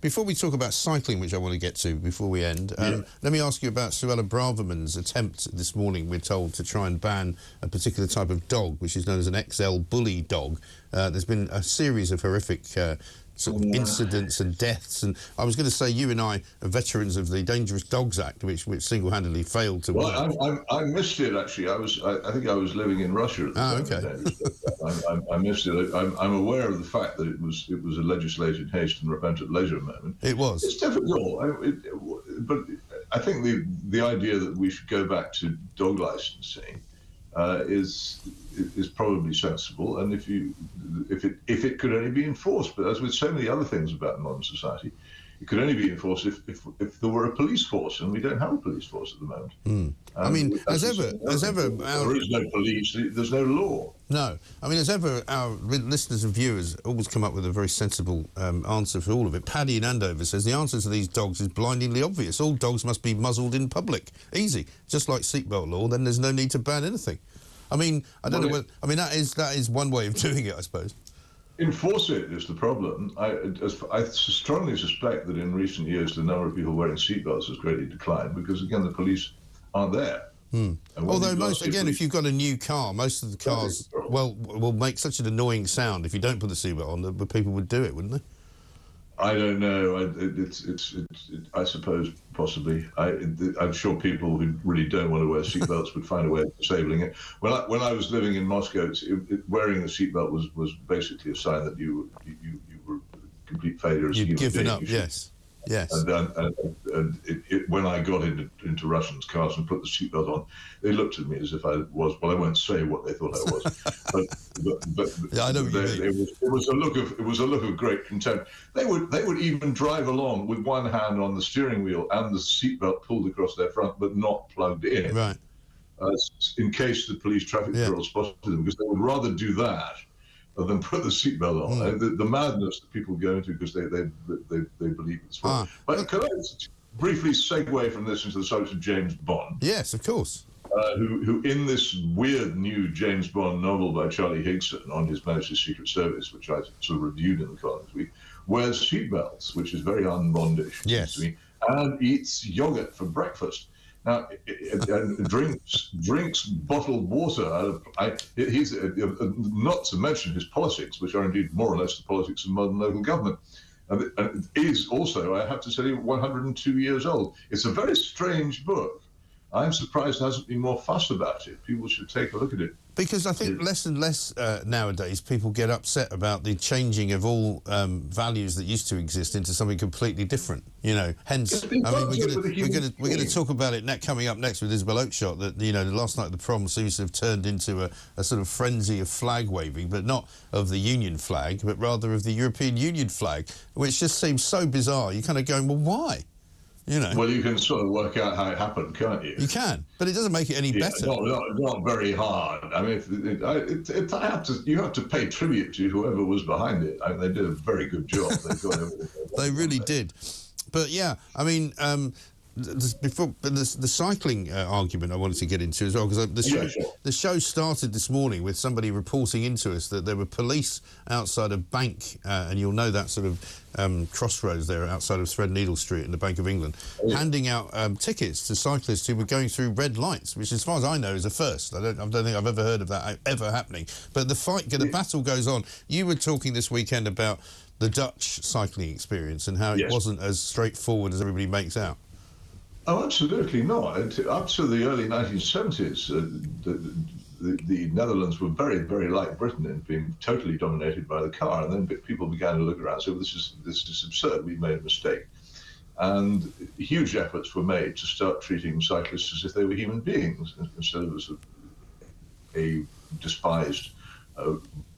Before we talk about cycling, which I want to get to before we end, let me ask you about Suella Braverman's attempt this morning, we're told, to try and ban a particular type of dog, which is known as an XL bully dog. There's been a series of horrific sort of incidents and deaths, and I was going to say you and I are veterans of the Dangerous Dogs Act, which single-handedly failed to work. I missed it, actually. I think I was living in Russia at the time. I missed it. I'm aware of the fact that it was a legislated haste and repent at leisure moment. It was. It's difficult, but I think the idea that we should go back to dog licensing is probably sensible, and if it could only be enforced. But as with so many other things about modern society, it could only be enforced if there were a police force, and we don't have a police force at the moment. I mean, as ever, there is no police. There's no law. No, I mean, as ever, our listeners and viewers always come up with a very sensible answer for all of it. Paddy in Andover says the answer to these dogs is blindingly obvious. All dogs must be muzzled in public. Easy, just like seatbelt law. Then there's no need to ban anything. I mean, I don't know whether, I mean, that is one way of doing it, I suppose. Enforce it is the problem. I strongly suspect that in recent years the number of people wearing seatbelts has greatly declined because, again, the police aren't there. Although if you've got a new car, most of the cars will make such an annoying sound if you don't put the seatbelt on that people would do it, wouldn't they? I don't know. I suppose possibly. I'm sure people who really don't want to wear seatbelts would find a way of disabling it. When I was living in Moscow, wearing a seatbelt was basically a sign that you were a complete failure as a human being. You'd given up. Yes. Yes. And when I got into Russians' cars and put the seatbelt on, they looked at me as if I was. Well, I won't say what they thought I was, but yeah, I know what you mean. It was a look of great contempt. They would even drive along with one hand on the steering wheel and the seatbelt pulled across their front, but not plugged in. Right. In case the police traffic patrol spotted them, because they would rather do that than put the seatbelt on. The madness that people go into because they believe it's wrong. But could I briefly segue from this into the subject of James Bond? Yes, of course. Who in this weird new James Bond novel by Charlie Higson on his Majesty's Secret Service, which I sort of reviewed in the column this week, wears seatbelts, which is very un-Bondish, yes, to me, and eats yogurt for breakfast. Now, drinks bottled water. He's not to mention his politics, which are indeed more or less the politics of modern local government. And it is also, I have to tell you, 102 years old. It's a very strange book. I'm surprised there hasn't been more fuss about it. People should take a look at it. Because I think less and less nowadays people get upset about the changing of all values that used to exist into something completely different. You know, hence, I mean, we're going to talk about it coming up next with Isabel Oakeshott. That the last night the prom seems to have turned into a sort of frenzy of flag waving, but not of the Union flag, but rather of the European Union flag, which just seems so bizarre. You're kind of going, well, why? You know. Well, you can sort of work out how it happened, can't you? You can, but it doesn't make it any better. Not very hard. I mean, you have to pay tribute to whoever was behind it. I mean, they did a very good job. They really did. But yeah, I mean, the cycling argument I wanted to get into as well, because the show started this morning with somebody reporting into us that there were police outside a bank, and you'll know that sort of crossroads there outside of Threadneedle Street in the Bank of England, handing out tickets to cyclists who were going through red lights, which, as far as I know, is a first. I don't think I've ever heard of that ever happening. But the battle goes on. You were talking this weekend about the Dutch cycling experience and how it wasn't as straightforward as everybody makes out. Oh, absolutely not. Up to the early 1970s, the Netherlands were very, very like Britain in being totally dominated by the car. And then people began to look around and say, well, this is absurd. We've made a mistake. And huge efforts were made to start treating cyclists as if they were human beings instead of as a despised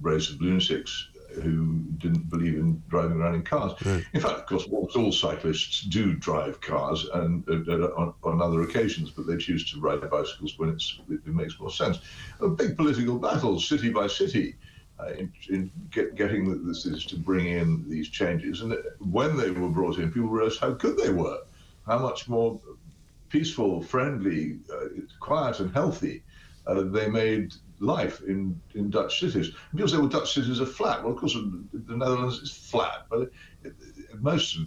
race of lunatics who didn't believe in driving around in cars. Right. In fact, of course, all cyclists do drive cars and on other occasions, but they choose to ride bicycles when it makes more sense. Big political battles, city by city, in getting this to bring in these changes. And when they were brought in, people realized how good they were, how much more peaceful, friendly, quiet and healthy they made life in Dutch cities. People say, well, Dutch cities are flat. Well, of course, the Netherlands is flat, but most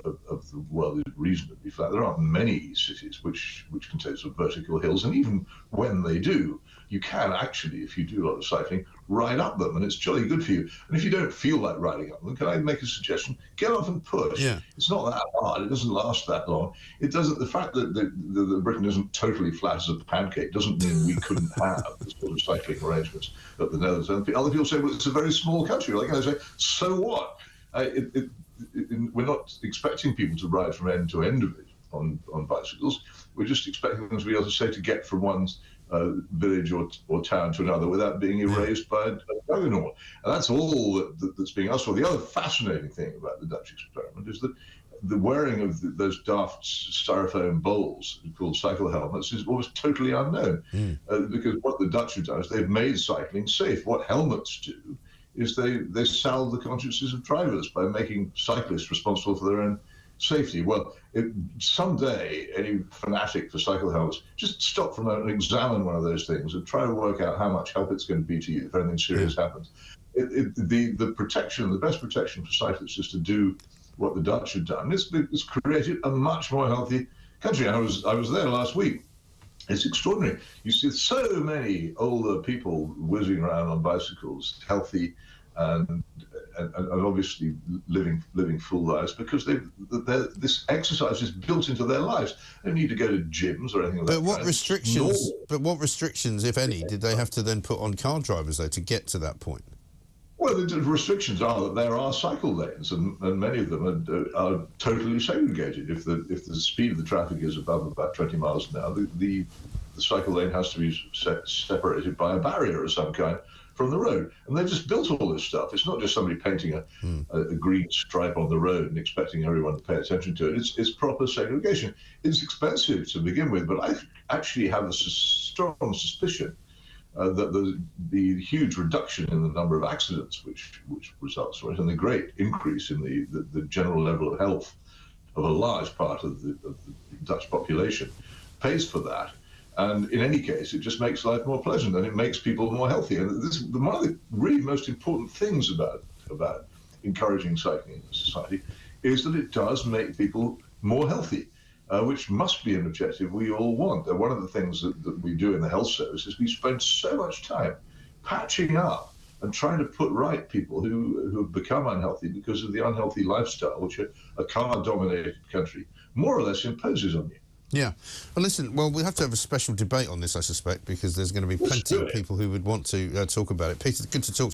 of the world is reasonably flat. There aren't many cities which contain sort of vertical hills, and even when they do, you can actually, if you do a lot of cycling, ride up them, and it's jolly good for you. And if you don't feel like riding up them, can I make a suggestion? Get off and push. Yeah. It's not that hard. It doesn't last that long. It doesn't. The fact that Britain isn't totally flat as a pancake doesn't mean we couldn't have the sort of cycling arrangements that the Netherlands. And other people say, well, it's a very small country. Like I say, so what? We're not expecting people to ride from end to end of it on bicycles. We're just expecting them to be able to say to get from one village or town to another without being erased by a juggernaut. And that's all that's being asked for. The other fascinating thing about the Dutch experiment is that the wearing of those daft styrofoam bowls called cycle helmets is almost totally unknown. Because what the Dutch have done is they've made cycling safe. What helmets do is they salve the consciences of drivers by making cyclists responsible for their own safety. Well, someday, any fanatic for cycle helmets, just stop for a moment and examine one of those things and try to work out how much help it's going to be to you if anything serious happens. The protection, the best protection for cyclists is to do what the Dutch have done. It's created a much more healthy country. I was there last week. It's extraordinary. You see so many older people whizzing around on bicycles, healthy and obviously living full lives because this exercise is built into their lives. They don't need to go to gyms or anything like that. But what restrictions, if any, did they have to then put on car drivers though to get to that point? Well, the restrictions are that there are cycle lanes, and many of them are totally segregated. If the speed of the traffic is above about 20 miles an hour, the cycle lane has to be separated by a barrier of some kind from the road. And they've just built all this stuff. It's not just somebody painting a green stripe on the road and expecting everyone to pay attention to it. It's proper segregation. It's expensive to begin with, but I actually have a strong suspicion that the huge reduction in the number of accidents which results from it, and the great increase in the general level of health of a large part of the Dutch population pays for that. And in any case, it just makes life more pleasant and it makes people more healthy. And this, one of the really most important things about encouraging cycling in society is that it does make people more healthy. Which must be an objective we all want. And one of the things that we do in the health service is we spend so much time patching up and trying to put right people who have become unhealthy because of the unhealthy lifestyle which a car-dominated country more or less imposes on you. Yeah. Well, listen, we'll have to have a special debate on this, I suspect, because there's going to be plenty of people who would want to talk about it. Peter, good to talk to you.